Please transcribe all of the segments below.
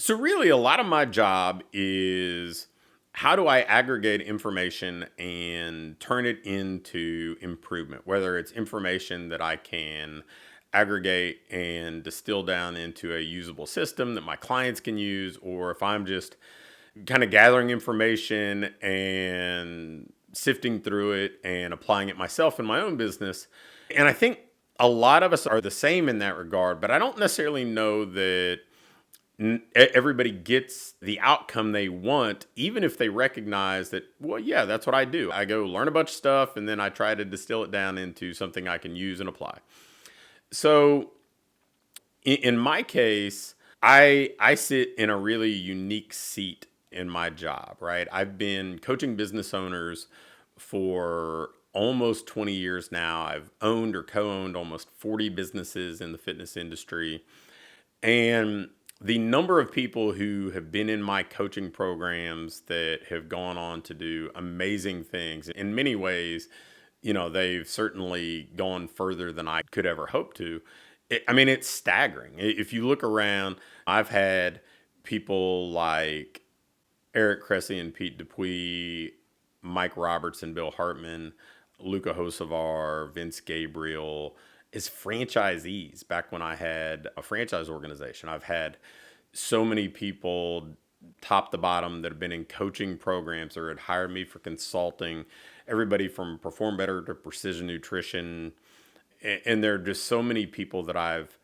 So really a lot of my job is how do I aggregate information and turn it into improvement, whether it's information that I can aggregate and distill down into a usable system that my clients can use, or if I'm just kind of gathering information and sifting through it and applying it myself in my own business. And I think a lot of us are the same in that regard, but I don't necessarily know that everybody gets the outcome they want, even if they recognize that, well, yeah, that's what I do. I go learn a bunch of stuff and then I try to distill it down into something I can use and apply. So in my case, I sit in a really unique seat in my job, right? I've been coaching business owners for almost 20 years now. I've owned or co-owned almost 40 businesses in the fitness industry. And the number of people who have been in my coaching programs that have gone on to do amazing things in many ways, they've certainly gone further than I could ever hope to. It's staggering. If you look around, I've had people like Eric Cressey and Pete Dupuis, Mike Robertson, Bill Hartman, Luca Hocevar, Vince Gabriel as franchisees back when I had a franchise organization. I've had so many people, top to bottom, that have been in coaching programs or had hired me for consulting, everybody from Perform Better to Precision Nutrition. And there are just so many people that I've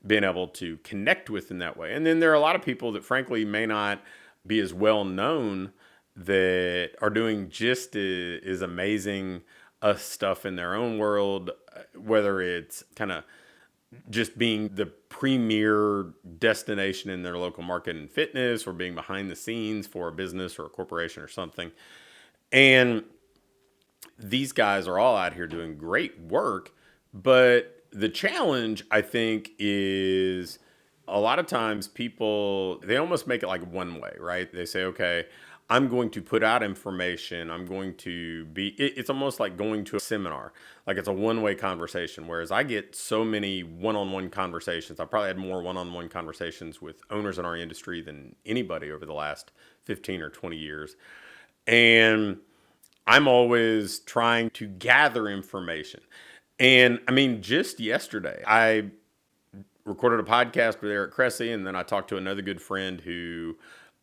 been able to connect with in that way. And then there are a lot of people that frankly may not be as well known that are doing just as amazing stuff in their own world, whether it's kind of just being the premier destination in their local market in fitness or being behind the scenes for a business or a corporation or something. And these guys are all out here doing great work. But the challenge, I think, is a lot of times people, they almost make it like one way, right? They say, okay, I'm going to put out information. I'm going to be, it's almost like going to a seminar. Like it's a one-way conversation. Whereas I get so many one-on-one conversations. I've probably had more one-on-one conversations with owners in our industry than anybody over the last 15 or 20 years. And I'm always trying to gather information. And just yesterday, I recorded a podcast with Eric Cressey, and then I talked to another good friend who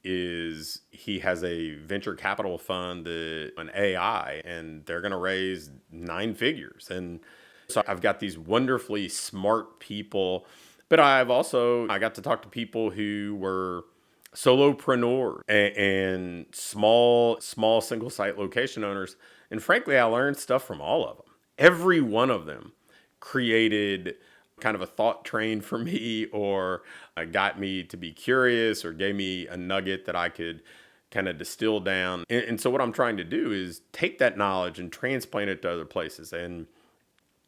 he has a venture capital fund, an AI, and they're going to raise 9 figures. And so I've got these wonderfully smart people, but I got to talk to people who were solopreneurs and small single site location owners. And frankly, I learned stuff from all of them. Every one of them created kind of a thought train for me, or got me to be curious, or gave me a nugget that I could kind of distill down. And so what I'm trying to do is take that knowledge and transplant it to other places. And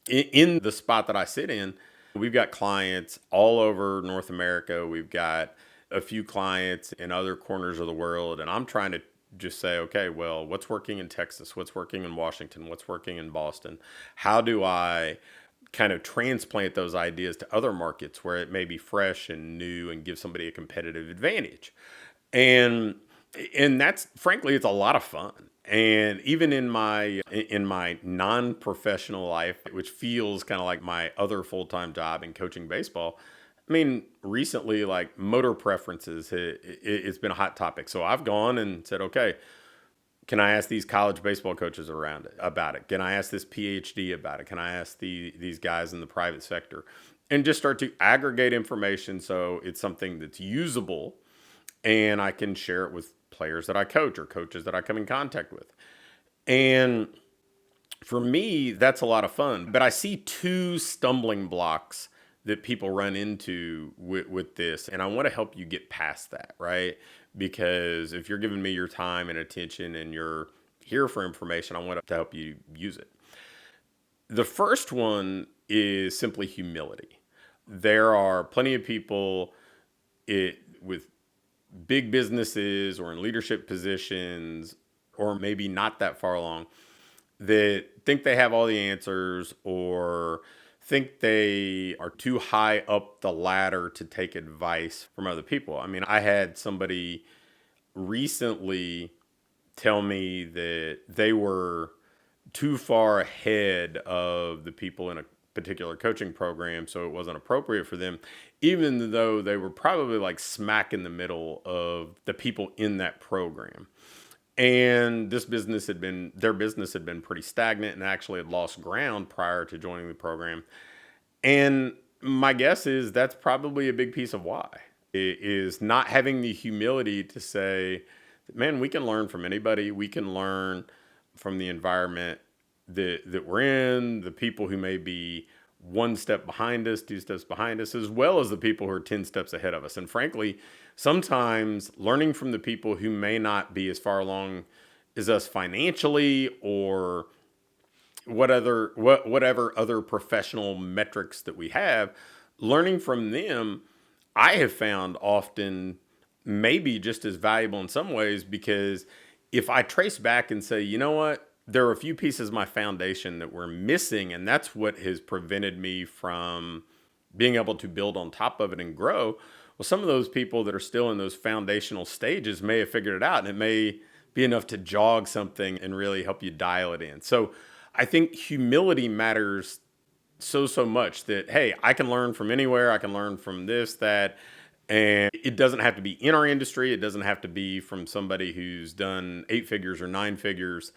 in the spot that I sit in, we've got clients all over North America. We've got a few clients in other corners of the world. And I'm trying to just say, okay, well, what's working in Texas? What's working in Washington? What's working in Boston? How do I kind of transplant those ideas to other markets where it may be fresh and new and give somebody a competitive advantage? And that's, frankly, it's a lot of fun. And even in my non-professional life, which feels kind of like my other full-time job in coaching baseball, recently, like motor preferences, it's been a hot topic. So I've gone and said, okay, can I ask these college baseball coaches about it? Can I ask this PhD about it? Can I ask these guys in the private sector? And just start to aggregate information so it's something that's usable and I can share it with players that I coach or coaches that I come in contact with. And for me, that's a lot of fun. But I see 2 stumbling blocks that people run into with this. And I want to help you get past that, right? Because if you're giving me your time and attention and you're here for information, I want to help you use it. The first one is simply humility. There are plenty of people with big businesses or in leadership positions, or maybe not that far along, that think they have all the answers, or think they are too high up the ladder to take advice from other people. I mean, I had somebody recently tell me that they were too far ahead of the people in a particular coaching program, so it wasn't appropriate for them, even though they were probably like smack in the middle of the people in that program. And their business had been pretty stagnant and actually had lost ground prior to joining the program. And my guess is that's probably a big piece of why. It is not having the humility to say, man, we can learn from anybody. We can learn from the environment that we're in, the people who may be one step behind us, two steps behind us, as well as the people who are 10 steps ahead of us. And frankly, sometimes learning from the people who may not be as far along as us financially or whatever other professional metrics that we have, learning from them, I have found often maybe just as valuable in some ways, because if I trace back and say, you know what, there are a few pieces of my foundation that were missing, and that's what has prevented me from being able to build on top of it and grow. Well, some of those people that are still in those foundational stages may have figured it out, and it may be enough to jog something and really help you dial it in. So I think humility matters so much that, hey, I can learn from anywhere. I can learn from this, that, and it doesn't have to be in our industry. It doesn't have to be from somebody who's done 8 figures or 9 figures.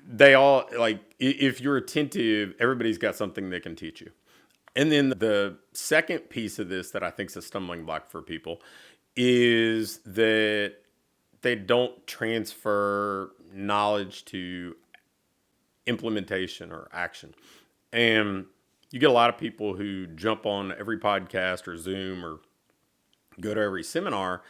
They all, like, if you're attentive, everybody's got something they can teach you. And then the second piece of this that I think is a stumbling block for people is that they don't transfer knowledge to implementation or action. And you get a lot of people who jump on every podcast or Zoom or go to every seminar,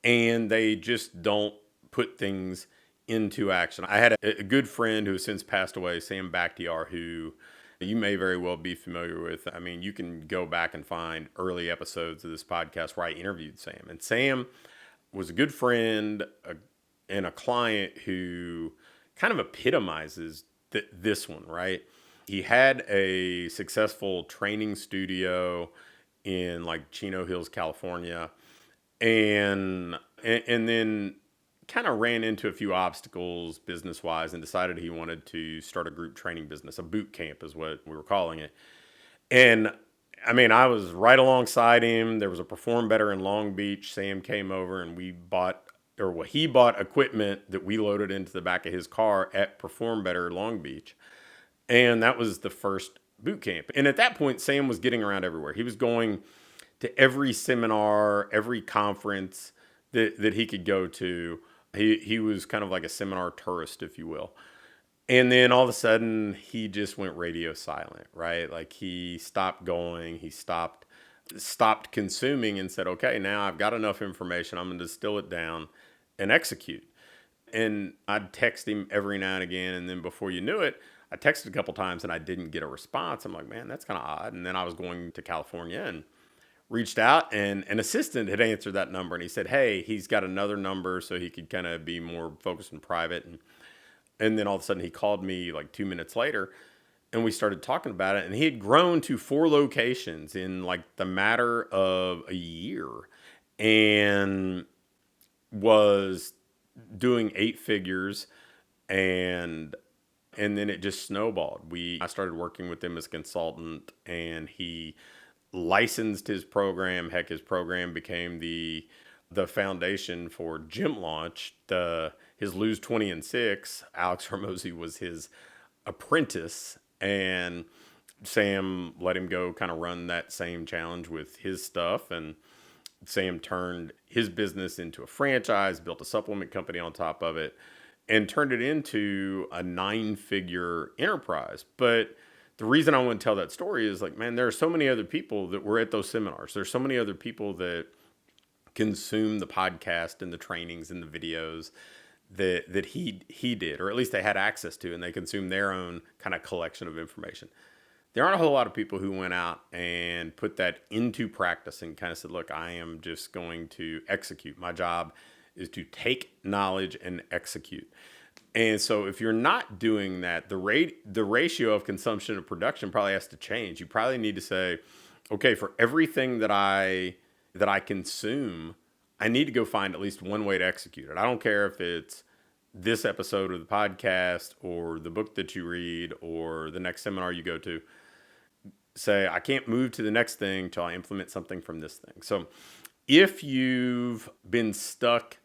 and they just don't put things into action. I had a good friend who has since passed away, Sam Bakhtiar, who you may very well be familiar with. I mean, you can go back and find early episodes of this podcast where I interviewed Sam. And Sam was a good friend and a client who kind of epitomizes this one, right? He had a successful training studio in like Chino Hills, California, and then kind of ran into a few obstacles business-wise and decided he wanted to start a group training business. A boot camp is what we were calling it. And I mean, I was right alongside him. There was a Perform Better in Long Beach. Sam came over and he bought equipment that we loaded into the back of his car at Perform Better Long Beach. And that was the first boot camp. And at that point, Sam was getting around everywhere. He was going to every seminar, every conference that he could go to. He was kind of like a seminar tourist, if you will. And then all of a sudden, he just went radio silent, right? Like he stopped going, he stopped consuming and said, okay, now I've got enough information. I'm going to distill it down and execute. And I'd text him every now and again. And then before you knew it, I texted a couple times and I didn't get a response. I'm like, man, that's kind of odd. And then I was going to California and reached out, and an assistant had answered that number, and he said, hey, he's got another number so he could kind of be more focused and private. And then all of a sudden he called me like 2 minutes later, and we started talking about it. And he had grown to 4 locations in like the matter of a year and was doing 8 figures. And then it just snowballed. I started working with him as a consultant, and he licensed his program. Heck, his program became the foundation for Gym Launch. His Lose 20 and 6, Alex Hormozy was his apprentice, and Sam let him go kind of run that same challenge with his stuff. And Sam turned his business into a franchise, built a supplement company on top of it, and turned it into a 9-figure enterprise. But the reason I want to tell that story is like, man, there are so many other people that were at those seminars. There's so many other people that consume the podcast and the trainings and the videos that he did, or at least they had access to, and they consumed their own kind of collection of information. There aren't a whole lot of people who went out and put that into practice and kind of said, look, I am just going to execute. My job is to take knowledge and execute. And so if you're not doing that, the ratio of consumption to production probably has to change. You probably need to say, okay, for everything that I consume, I need to go find at least one way to execute it. I don't care if it's this episode of the podcast or the book that you read or the next seminar you go to. Say, I can't move to the next thing till I implement something from this thing. So if you've been stuck,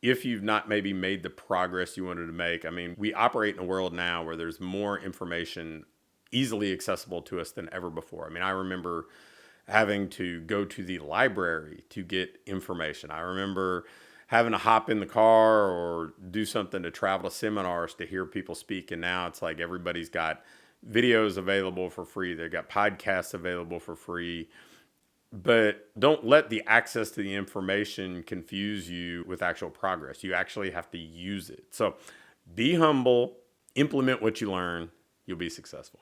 if you've not maybe made the progress you wanted to make, I mean, we operate in a world now where there's more information easily accessible to us than ever before. I mean, I remember having to go to the library to get information. I remember having to hop in the car or do something to travel to seminars to hear people speak. And now it's like everybody's got videos available for free. They've got podcasts available for free. But don't let the access to the information confuse you with actual progress. You actually have to use it. So be humble, implement what you learn, you'll be successful.